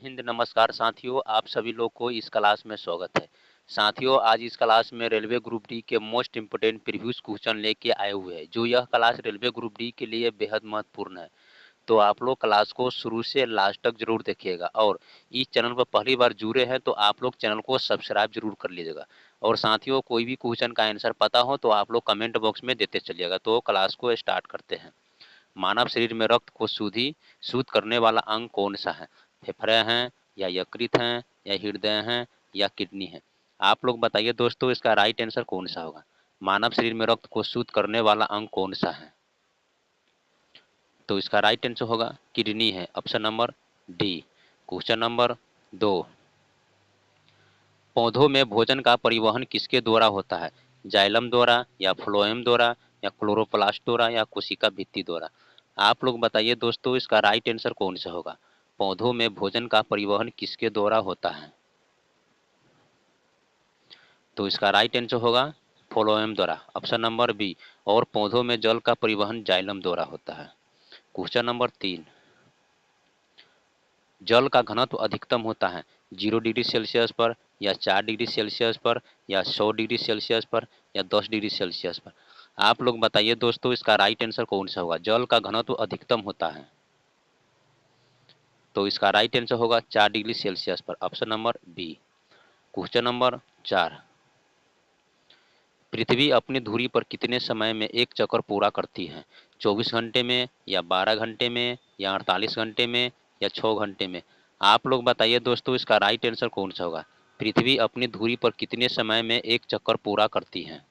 हिंद नमस्कार साथियों, आप सभी लोग को इस क्लास में स्वागत है। साथियों, आज इस क्लास में रेलवे ग्रुप डी के मोस्ट इम्पोर्टेंट प्रीवियस क्वेश्चन लेके आए हुए हैं। जो यह क्लास रेलवे ग्रुप डी के लिए बेहद महत्वपूर्ण है, तो आप लोग क्लास को शुरू से लास्ट तक जरूर देखिएगा। और इस चैनल पर पहली बार जुड़े हैं तो आप लोग चैनल को सब्सक्राइब जरूर कर लीजिएगा। और साथियों, कोई भी क्वेश्चन का आंसर पता हो तो आप लोग कमेंट बॉक्स में देते चलिएगा। तो क्लास को स्टार्ट करते हैं। मानव शरीर में रक्त को शुद्ध करने वाला अंग कौन सा है? फेफड़े हैं, या यकृत हैं, या हृदय हैं, या किडनी है? आप लोग बताइए दोस्तों, इसका राइट आंसर कौन सा होगा? मानव शरीर में रक्त को शुद्ध करने वाला अंग कौन सा है? तो इसका राइट आंसर होगा किडनी है, option number D. Question number 2। पौधों में भोजन का परिवहन किसके द्वारा होता है? जाइलम द्वारा, या फ्लोएम द्वारा, या क्लोरोप्लास्ट द्वारा, या कोशिका भित्ति द्वारा? आप लोग बताइए दोस्तों, इसका राइट आंसर कौन सा होगा? पौधों में भोजन का परिवहन किसके द्वारा होता है? तो इसका राइट आंसर होगा फ्लोएम द्वारा, ऑप्शन नंबर बी। और पौधों में जल का परिवहन जाइलम द्वारा होता है। Question number 3। जल का घनत्व अधिकतम होता है 0 डिग्री सेल्सियस पर, या 4 डिग्री सेल्सियस पर, या 100 डिग्री सेल्सियस पर, या 10 डिग्री सेल्सियस पर? आप लोग बताइए दोस्तों, इसका राइट आंसर कौन सा होगा? जल का घनत्व अधिकतम होता है, तो इसका राइट आंसर होगा 4 डिग्री सेल्सियस पर, option number B. Question number 4। पृथ्वी अपनी धुरी पर कितने समय में एक चक्कर पूरा करती है? 24 घंटे में, या 12 घंटे में, या 48 घंटे में, या 6 घंटे में? आप लोग बताइए दोस्तों, इसका राइट आंसर कौन सा होगा? पृथ्वी अपनी धुरी पर कितने समय में एक चक्कर पूरा करती है?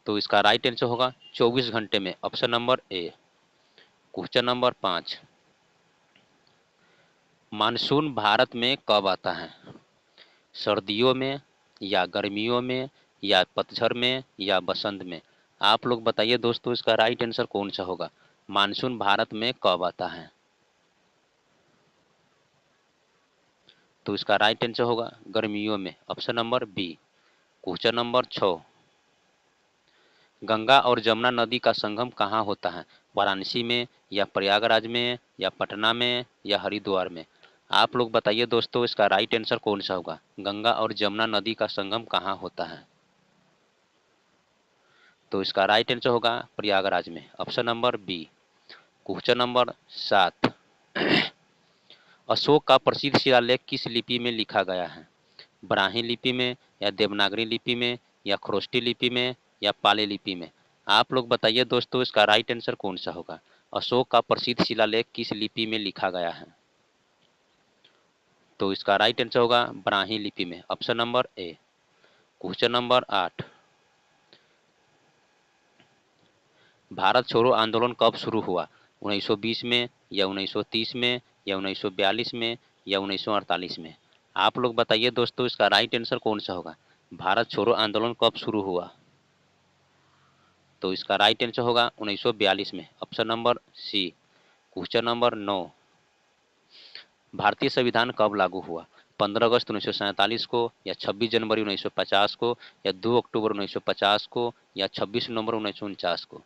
तो इसका राइट आंसर होगा 24 घंटे में, option number A. Question number 5। Monsoon Bharat में कब आता है? सर्दियों में, या गर्मियों में, या पतझड़ में, या बसंत में? आप लोग बताइए दोस्तों, इसका राइट आंसर कौन सा होगा? मानसून भारत में कब आता है? तो इसका राइट आंसर होगा गर्मियों में, option number B. Question number 6। Ganga और जमुना नदी का संगम कहाँ होता है? वाराणसी में, या प्रयागराज में, या पटना में, या हरिद्वार में? आप लोग बताइए दोस्तों, इसका राइट आंसर कौन सा होगा? गंगा और जमुना नदी का संगम कहाँ होता है? तो इसका राइट आंसर होगा प्रयागराज में, option number B. Question number 7। Ashok का प्रसिद्ध शिलालेख किस लिपि में लिखा गया है? ब्राह्मी लिपि में, या देवनागरी लिपि में, या खरोष्टी लिपि में, या पाली लिपि में? आप लोग बताइए दोस्तों, इसका राइट आंसर कौन सा होगा? अशोक का प्रसिद्ध शिलालेख किस लिपि में लिखा गया है? तो इसका राइट आंसर होगा ब्राह्मी लिपि में, option number A. Question number 8। Bharat छोड़ो आंदोलन कब शुरू हुआ? 1920 में, या 1930 में, या 1942 में, या 1948 में? आप लोग बताइए दोस्तों, इसका राइट आंसर कौन सा होगा? भारत छोड़ो आंदोलन कब शुरू हुआ? तो इसका राइट आंसर होगा 1942 में, option number C. Question number 9। भारतीय संविधान कब लागू हुआ? 15 अगस्त 1947 को, या 26 जनवरी 1950 को, या 2 अक्टूबर 1950 को, या 26 नवंबर 1949 को?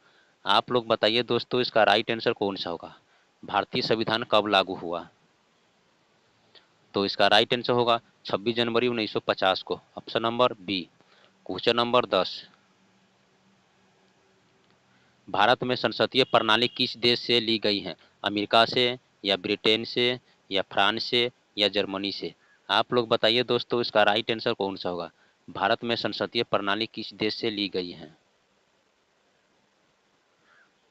आप लोग बताइए दोस्तों, इसका राइट आंसर कौन सा होगा? भारतीय संविधान कब लागू हुआ? तो इसका राइट आंसर होगा 26 जनवरी 1950 को, option number B. Question number 10। Bharat में संसदीय प्रणाली किस देश से ली गई है? अमेरिका से, या ब्रिटेन से, या फ्रांस से, या जर्मनी से? आप लोग बताइए दोस्तों, इसका राइट आंसर कौन सा होगा? भारत में संसदीय प्रणाली किस देश से ली गई है?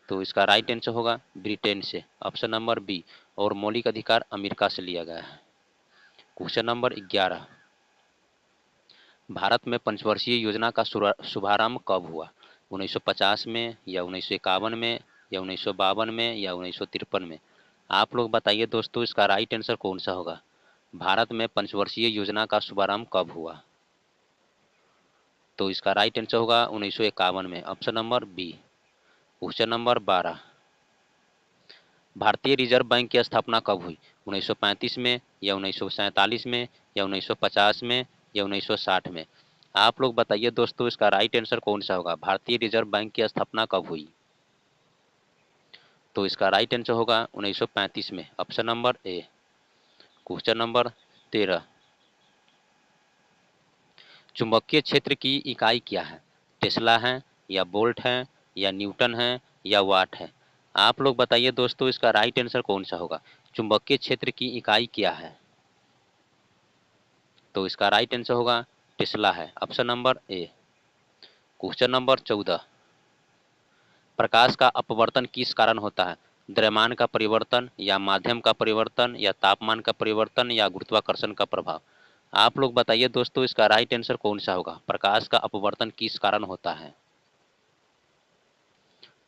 तो इसका राइट आंसर होगा ब्रिटेन से, ऑप्शन नंबर बी। और मौलिक अधिकार अमेरिका से लिया गया है। Question number 11। भारत में पंचवर्षीय योजना का शुभारंभ कब हुआ? 1950 में, या 1951 में, या 1952 में, या 1953 में? आप लोग बताइए दोस्तों, इसका राइट आंसर कौन सा होगा? भारत में पंचवर्षीय योजना का शुभारंभ कब हुआ? तो इसका राइट आंसर होगा 1951 में, option number B. Question number 12। भारतीय रिजर्व बैंक की स्थापना कब हुई? 1935 में, या 1947 में, या 1950 में, या 1960 में? आप लोग बताइए दोस्तों, इसका राइट आंसर कौन सा होगा? भारतीय रिजर्व बैंक की स्थापना कब हुई? तो इसका राइट आंसर होगा 1935 में, option number A. Question number 13, चुंबकीय क्षेत्र की इकाई क्या है? टेस्ला है, या बोल्ट है, या न्यूटन है, या वाट है? आप लोग बताइए दोस्तों, इसका राइट आंसर कौन सा होगा? चुंबकीय क्षेत्र की इकाई क्या है? तो इसका राइट आंसर होगा टेस्ला है, option number A. Question number 14, प्रकाश का अपवर्तन किस कारण होता है? द्रव्यमान का परिवर्तन, या माध्यम का परिवर्तन, या तापमान का परिवर्तन, या गुरुत्वाकर्षण का प्रभाव? आप लोग बताइए दोस्तों, इसका राइट आंसर कौन सा होगा? प्रकाश का अपवर्तन किस कारण होता है?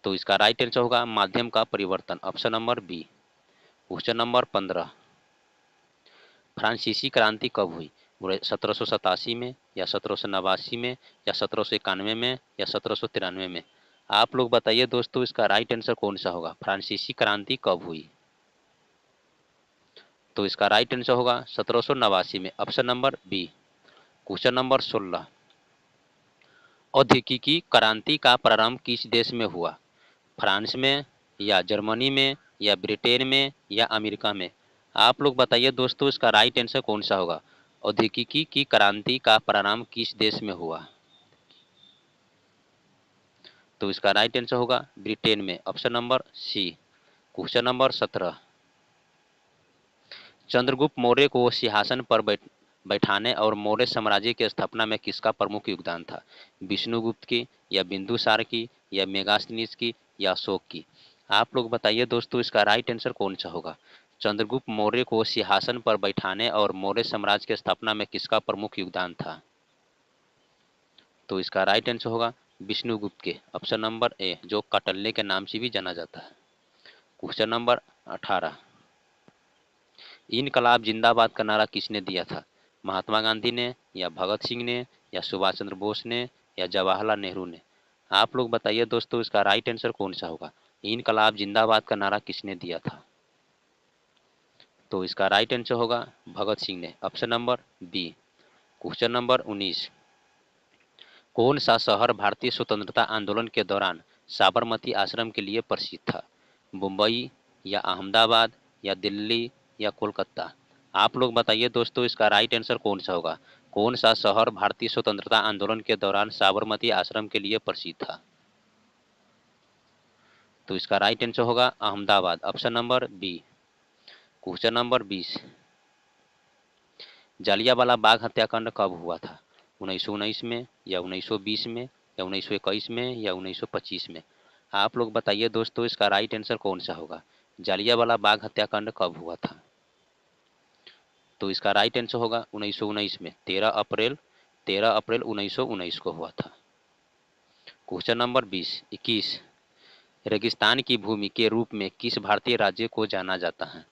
तो इसका राइट आंसर होगा माध्यम का परिवर्तन, option number B. Question number 15, फ्रांसीसी क्रांति कब हुई? 1787 में, या 1789 में, या 1791 में, या 1793 में? आप लोग बताइए दोस्तों, इसका राइट आंसर कौन सा होगा? फ्रांसीसी क्रांति कब हुई? तो इसका राइट आंसर होगा 1789 में, option number B. Question number 16, औद्योगिकी क्रांति का प्रारंभ किस देश में हुआ? फ्रांस में, या जर्मनी में, या ब्रिटेन में, या अमेरिका में? आप लोग बताइए दोस्तों, इसका राइट आंसर कौन सा होगा? औद्योगिकी की क्रांति का प्रारंभ किस देश में हुआ? तो इसका राइट आंसर होगा ब्रिटेन में, option number C. Question number 17, Chandragupta Maurya को सिंहासन पर बैठाने और मौर्य साम्राज्य की स्थापना में किसका प्रमुख योगदान था? विष्णुगुप्त की, या बिंदुसार की, या मेगास्थनीज की, या अशोक की? आप लोग बताइए दोस्तों, इसका राइट आंसर कौन सा होगा? चंद्रगुप्त मौर्य को सिंहासन पर बैठाने और मौर्य साम्राज्य की स्थापना में किसका प्रमुख योगदान था? तो इसका राइट आंसर होगा विष्णुगुप्त के, ऑप्शन नंबर ए, जो कटल्ले के नाम से भी जाना जाता है। क्वेश्चन नंबर 18, इनकलाब जिंदाबाद का नारा किसने दिया था? महात्मा गांधी ने, या भगत सिंह ने, या सुभाष चंद्र बोस ने, या जवाहरलाल नेहरू ने? आप लोग बताइए दोस्तों, इसका राइट आंसर कौन सा होगा? इनकलाब जिंदाबाद का नारा किसने दिया था? तो इसका राइट आंसर होगा भगत सिंह ने, option number B. Question number 19, कौन सा शहर भारतीय स्वतंत्रता आंदोलन के दौरान साबरमती आश्रम के लिए प्रसिद्ध था? मुंबई, या अहमदाबाद, या दिल्ली, या कोलकाता? आप लोग बताइए दोस्तों, इसका राइट आंसर कौन सा होगा? कौन सा शहर भारतीय स्वतंत्रता आंदोलन के दौरान साबरमती आश्रम के लिए प्रसिद्ध था? तो इसका राइट आंसर होगा Ahmedabad, option number B. Question number 20, Jallianwala Bagh हत्याकांड कब हुआ था? 1919 में, या 1920 में, या 1921 में, या 1925 में? आप लोग बताइए दोस्तों, इसका राइट आंसर कौन सा होगा? जालियांवाला बाग हत्याकांड कब हुआ था? तो इसका राइट आंसर होगा 1919 में, 13 अप्रैल 1919 को हुआ था। क्वेश्चन नंबर 21, रेगिस्तान की भूमि के रूप में किस भारतीय राज्य को जाना जाता है?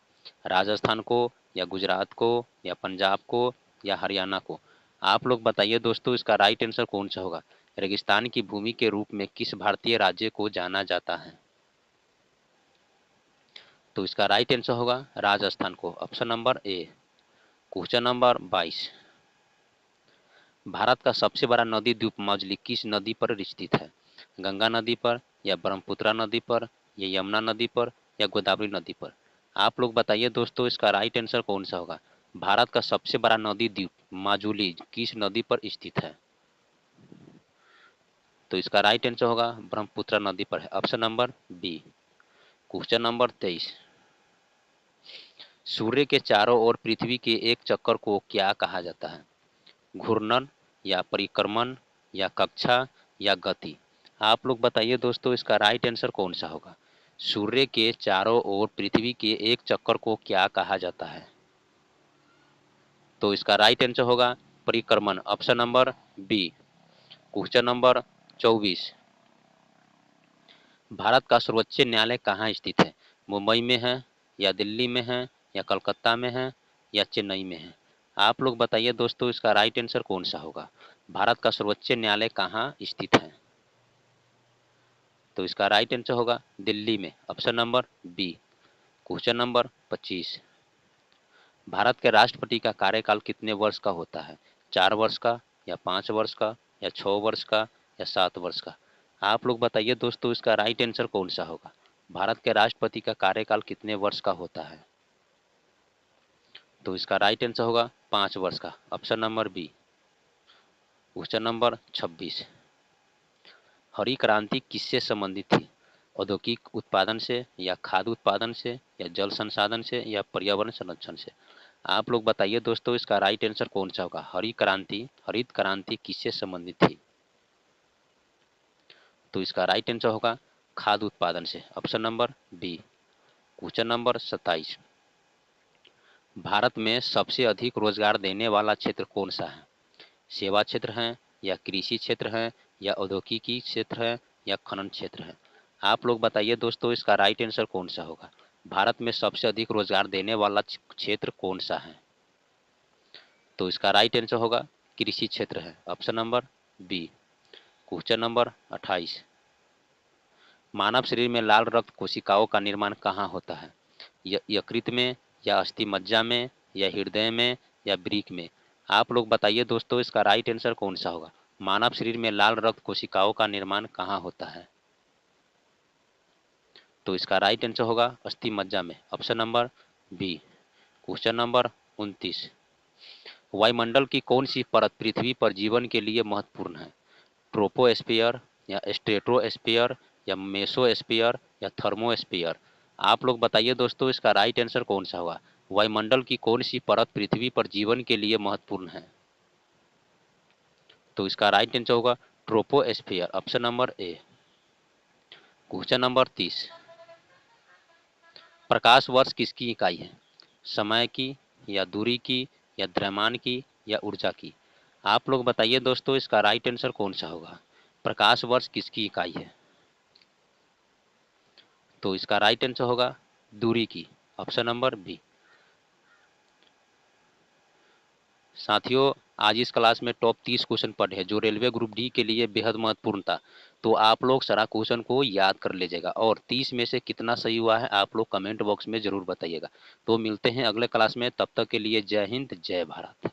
राजस्थान को, या गुजरात को, या पंजाब को, या हरियाणा को? आप लोग बताइए दोस्तों, इसका राइट आंसर कौन सा होगा? रेगिस्तान की भूमि के रूप में किस भारतीय राज्य को जाना जाता है? तो इसका राइट आंसर होगा राजस्थान को, option number A. Question number 22, Bharat का सबसे बड़ा नदी द्वीप मजली किस नदी पर स्थित है? गंगा नदी पर, या ब्रह्मपुत्रा नदी पर, या यमुना नदी पर, या गोदावरी नदी पर? आप लोग बताइए दोस्तों, इसका राइट आंसर कौन सा होगा? भारत का सबसे बड़ा नदी द्वीप माजुली किस नदी पर स्थित है? तो इसका राइट आंसर होगा ब्रह्मपुत्रा नदी पर है, option number B. Question number 23, सूर्य के चारों ओर पृथ्वी के एक चक्कर को क्या कहा जाता है? घूर्णन, या परिक्रमण, या कक्षा, या गति? आप लोग बताइए दोस्तों, इसका राइट आंसर कौन सा होगा? सूर्य के चारों ओर पृथ्वी के एक चक्कर को क्या कहा जाता है? तो इसका राइट आंसर होगा परिक्रमण, option number B. Question number 24, Bharat का सर्वोच्च न्यायालय कहाँ स्थित है? मुंबई में है, या दिल्ली में है, या कलकत्ता में है, या चेन्नई में है? आप लोग बताइए दोस्तों, इसका राइट आंसर कौन सा होगा? भारत का सर्वोच्च न्यायालय कहाँ स्थित है? तो इसका राइट आंसर होगा दिल्ली में, option number B. Question number 25, Bharat के राष्ट्रपति का कार्यकाल कितने वर्ष का होता है? 4 वर्ष का, या 5 वर्ष का, या 6 वर्ष का, या 7 वर्ष का? आप लोग बताइए दोस्तों, इसका राइट आंसर कौन सा होगा? भारत के राष्ट्रपति का कार्यकाल कितने वर्ष का होता है? तो इसका राइट आंसर होगा 5 वर्ष का, option number B. Question number 26, हरी क्रांति किससे संबंधित थी? औद्योगिक उत्पादन से, या खाद्य उत्पादन से, या जल संसाधन से, या पर्यावरण संरक्षण से? आप लोग बताइए दोस्तों, इसका राइट आंसर कौन सा होगा? हरित क्रांति किससे संबंधित थी? तो इसका राइट आंसर होगा खाद्य उत्पादन से, option number B. Question number 27, Bharat में सबसे अधिक रोजगार देने वाला क्षेत्र कौन सा है? सेवा क्षेत्र है, या कृषि क्षेत्र है, या औद्योगिकी क्षेत्र है, या खनन क्षेत्र है? आप लोग बताइए दोस्तों, इसका राइट आंसर कौन सा होगा? भारत में सबसे अधिक रोजगार देने वाला क्षेत्र कौन सा है? तो इसका राइट आंसर होगा कृषि क्षेत्र है, option number B. Question number 28, मानव शरीर में लाल रक्त कोशिकाओं का निर्माण कहाँ होता है? यकृत में, या अस्थि मज्जा में, या हृदय में, या वृक्क में? आप लोग बताइए दोस्तों, इसका राइट आंसर कौन सा होगा? मानव शरीर में लाल रक्त कोशिकाओं का निर्माण कहाँ होता है? तो इसका राइट आंसर होगा अस्थि मज्जा में, option number B. Question number 29, वायुमंडल की कौन सी परत पृथ्वी पर जीवन के लिए महत्वपूर्ण है? ट्रोपोस्फियर, या स्ट्रेटोस्फियर, या मेसोस्फियर, या थर्मोस्फियर? आप लोग बताइए दोस्तों, इसका राइट आंसर कौन सा होगा? वायुमंडल की कौन सी परत पृथ्वी पर जीवन के लिए महत्वपूर्ण है? तो इसका राइट आंसर होगा troposphere, option number A. Question number 30, प्रकाश वर्ष किसकी इकाई है? समय की, या दूरी की, या द्रव्यमान की, या ऊर्जा की? आप लोग बताइए दोस्तों, इसका राइट आंसर कौन सा होगा? प्रकाश वर्ष किसकी इकाई है? तो इसका राइट आंसर होगा दूरी की, ऑप्शन नंबर बी। साथियों, आज इस क्लास में टॉप 30 क्वेश्चन पढ़े जो रेलवे ग्रुप डी के लिए बेहद महत्वपूर्ण था। तो आप लोग सारा क्वेश्चन को याद कर लीजिएगा और 30 में से कितना सही हुआ है आप लोग कमेंट बॉक्स में जरूर बताइएगा। तो मिलते हैं अगले क्लास में, तब तक के लिए जय हिंद, जय भारत।